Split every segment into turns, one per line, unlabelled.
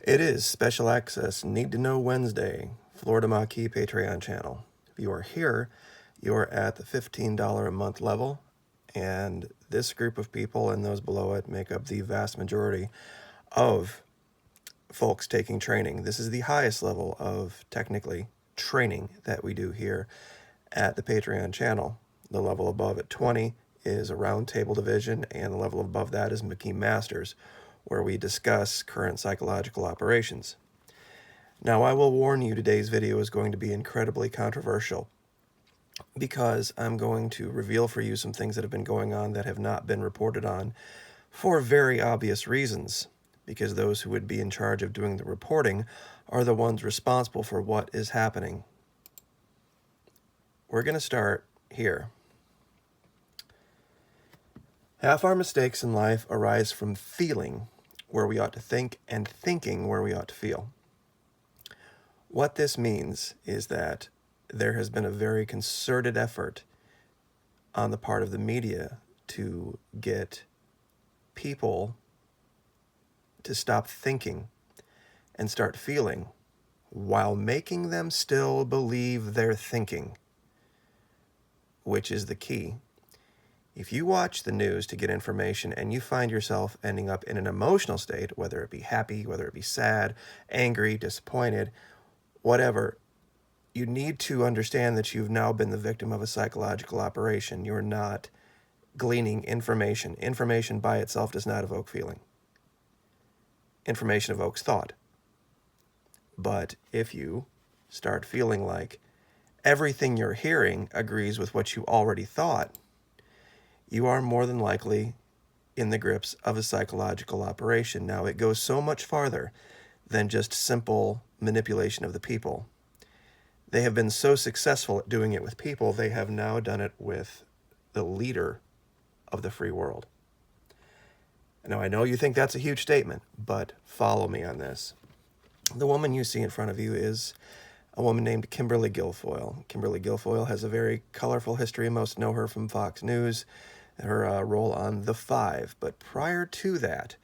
It is Special Access Need to Know Wednesday, Florida Maquis Patreon channel. If you are here, you are at the $15 a month level, and this group of people and those below it make up the vast majority of folks taking training. This is the highest level of, technically, training that we do here at the Patreon channel. The level above at 20 is a roundtable division, and the level above that is Maquis Masters, where we discuss current psychological operations. Now, I will warn you, today's video is going to be incredibly controversial because I'm going to reveal for you some things that have been going on that have not been reported on for very obvious reasons, because those who would be in charge of doing the reporting are the ones responsible for what is happening. We're going to start here. Half our mistakes in life arise from feeling where we ought to think and thinking where we ought to feel. What this means is that there has been a very concerted effort on the part of the media to get people to stop thinking and start feeling while making them still believe they're thinking, which is the key. If you watch the news to get information and you find yourself ending up in an emotional state, whether it be happy, whether it be sad, angry, disappointed, whatever, you need to understand that you've now been the victim of a psychological operation. You're not gleaning information. Information by itself does not evoke feeling. Information evokes thought. But if you start feeling like everything you're hearing agrees with what you already thought, you are more than likely in the grips of a psychological operation. Now, it goes so much farther than just simple manipulation of the people. They have been so successful at doing it with people, they have now done it with the leader of the free world. Now, I know you think that's a huge statement, but follow me on this. The woman you see in front of you is a woman named Kimberly Guilfoyle. Kimberly Guilfoyle has a very colorful history. Most know her from Fox News, her role on The Five. But prior to that,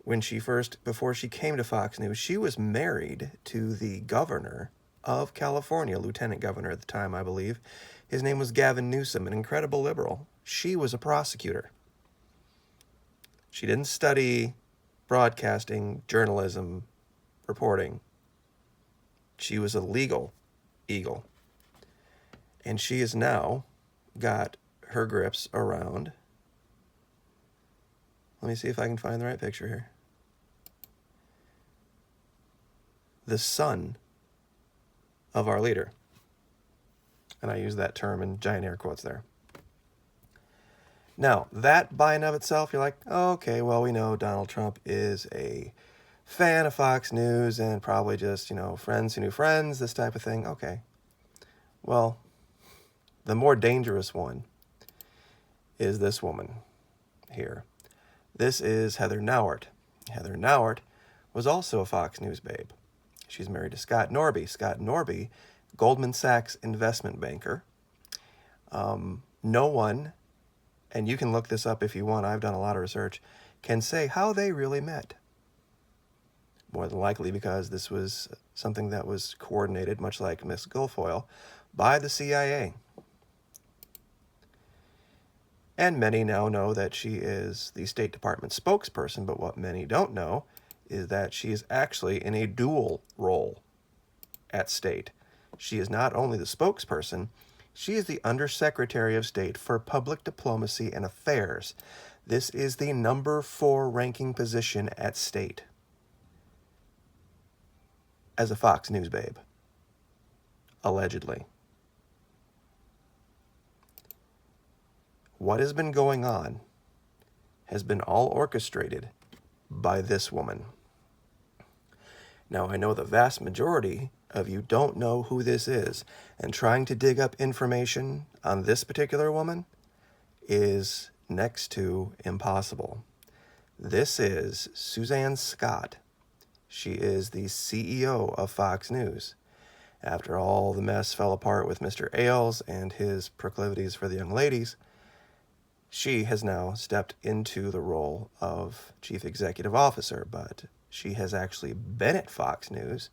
before she came to Fox News, she was married to the governor of California, lieutenant governor at the time, I believe. His name was Gavin Newsom, an incredible liberal. She was a prosecutor. She didn't study broadcasting, journalism, reporting. She was a legal eagle. And she has now got her grips around, let me see if I can find the right picture here, the son of our leader. And I use that term in giant air quotes there. Now, that by and of itself, you're like, oh, okay, well, we know Donald Trump is a fan of Fox News and probably just, friends who knew friends, this type of thing. Okay. Well, the more dangerous one is this woman here. This is Heather Nauert. Heather Nauert was also a Fox News babe. She's married to Scott Norby. Scott Norby, Goldman Sachs investment banker. No one, and you can look this up if you want, I've done a lot of research, can say how they really met. More than likely because this was something that was coordinated, much like Miss Guilfoyle, by the CIA. And many now know that she is the State Department spokesperson, but what many don't know is that she is actually in a dual role at State. She is not only the spokesperson, she is the Undersecretary of State for Public Diplomacy and Affairs. This is the number 4 ranking position at State as a Fox News babe, allegedly. What has been going on has been all orchestrated by this woman. Now, I know the vast majority of you don't know who this is, and trying to dig up information on this particular woman is next to impossible. This is Suzanne Scott. She is the CEO of Fox News. After all the mess fell apart with Mr. Ailes and his proclivities for the young ladies, She has now stepped into the role of chief executive officer, but she has actually been at Fox News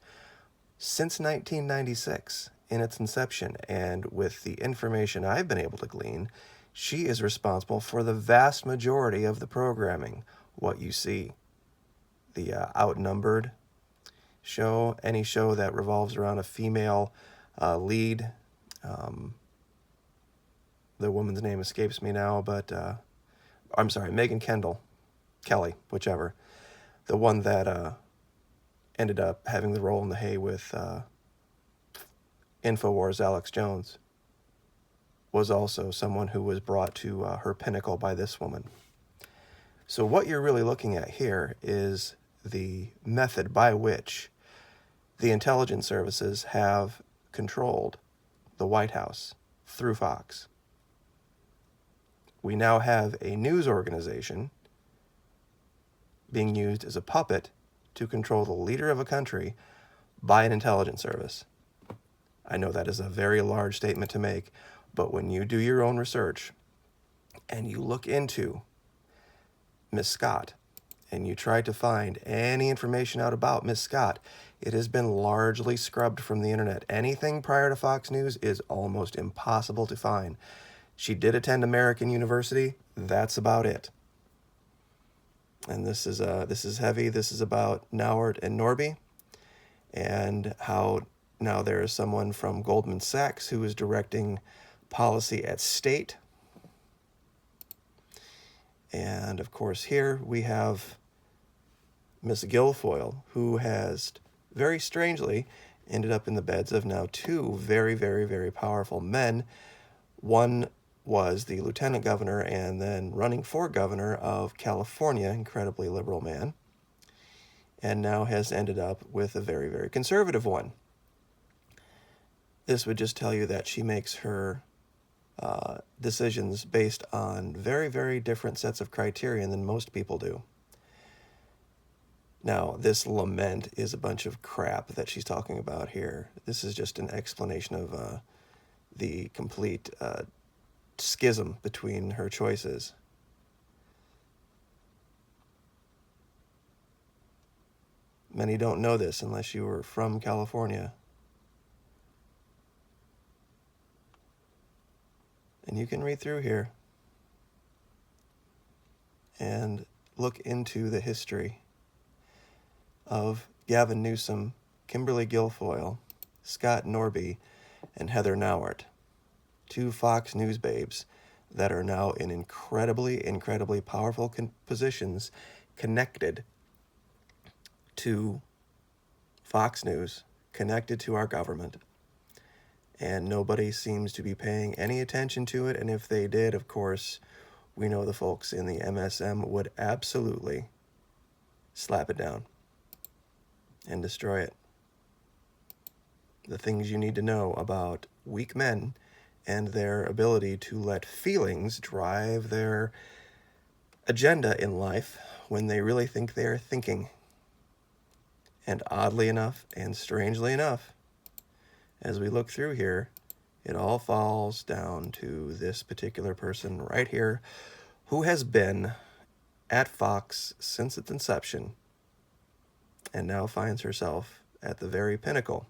since 1996 in its inception, and with the information I've been able to glean, she is responsible for the vast majority of the programming. What you see, the Outnumbered show, any show that revolves around a female lead. The woman's name escapes me now, but I'm sorry, Megan Kelly, whichever. The one that ended up having the role in the hay with InfoWars Alex Jones was also someone who was brought to her pinnacle by this woman. So what you're really looking at here is the method by which the intelligence services have controlled the White House through Fox. We now have a news organization being used as a puppet to control the leader of a country by an intelligence service. I know that is a very large statement to make, but when you do your own research and you look into Miss Scott and you try to find any information out about Miss Scott, it has been largely scrubbed from the internet. Anything prior to Fox News is almost impossible to find. She did attend American University. That's about it. And this is heavy. This is about Nauert and Norby, and how now there is someone from Goldman Sachs who is directing policy at state. And of course, here we have Miss Guilfoyle, who has very strangely ended up in the beds of now two very, very, very powerful men. One was the lieutenant governor and then running for governor of California, incredibly liberal man, and now has ended up with a very, very conservative one. This would just tell you that she makes her decisions based on very, very different sets of criterion than most people do. Now, this lament is a bunch of crap that she's talking about here. This is just an explanation of the complete schism between her choices. Many don't know this unless you were from California. And you can read through here and look into the history of Gavin Newsom, Kimberly Guilfoyle, Scott Norby, and Heather Nauert, two Fox News babes that are now in incredibly, incredibly powerful positions connected to Fox News, connected to our government. And nobody seems to be paying any attention to it. And if they did, of course, we know the folks in the MSM would absolutely slap it down and destroy it. The things you need to know about weak men and their ability to let feelings drive their agenda in life when they really think they are thinking. And oddly enough, and strangely enough, as we look through here, it all falls down to this particular person right here, who has been at Fox since its inception and now finds herself at the very pinnacle,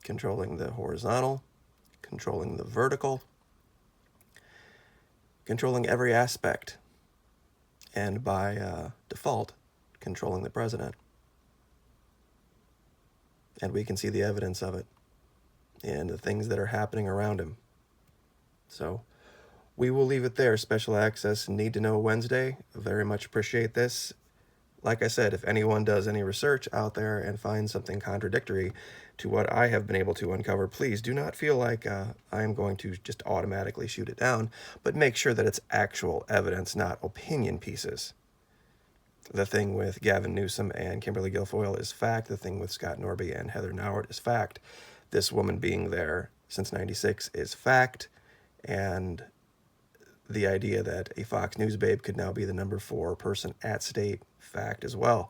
controlling the horizontal, controlling the vertical, controlling every aspect, and by default, controlling the president. And we can see the evidence of it and the things that are happening around him. So we will leave it there. Special Access Need to Know Wednesday. Very much appreciate this. Like I said, if anyone does any research out there and finds something contradictory to what I have been able to uncover, please do not feel like I am going to just automatically shoot it down, but make sure that it's actual evidence, not opinion pieces. The thing with Gavin Newsom and Kimberly Guilfoyle is fact. The thing with Scott Norby and Heather Nauert is fact. This woman being there since '96 is fact. And the idea that a Fox News babe could now be the number 4 person at state, fact as well.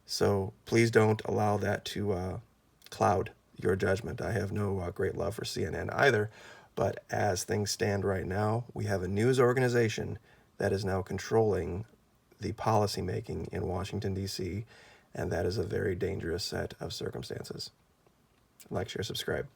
So please don't allow that to cloud your judgment. I have no great love for CNN either, But as things stand right now, we have a news organization that is now controlling the policymaking in Washington, D.C., and that is a very dangerous set of circumstances. Like, share, subscribe.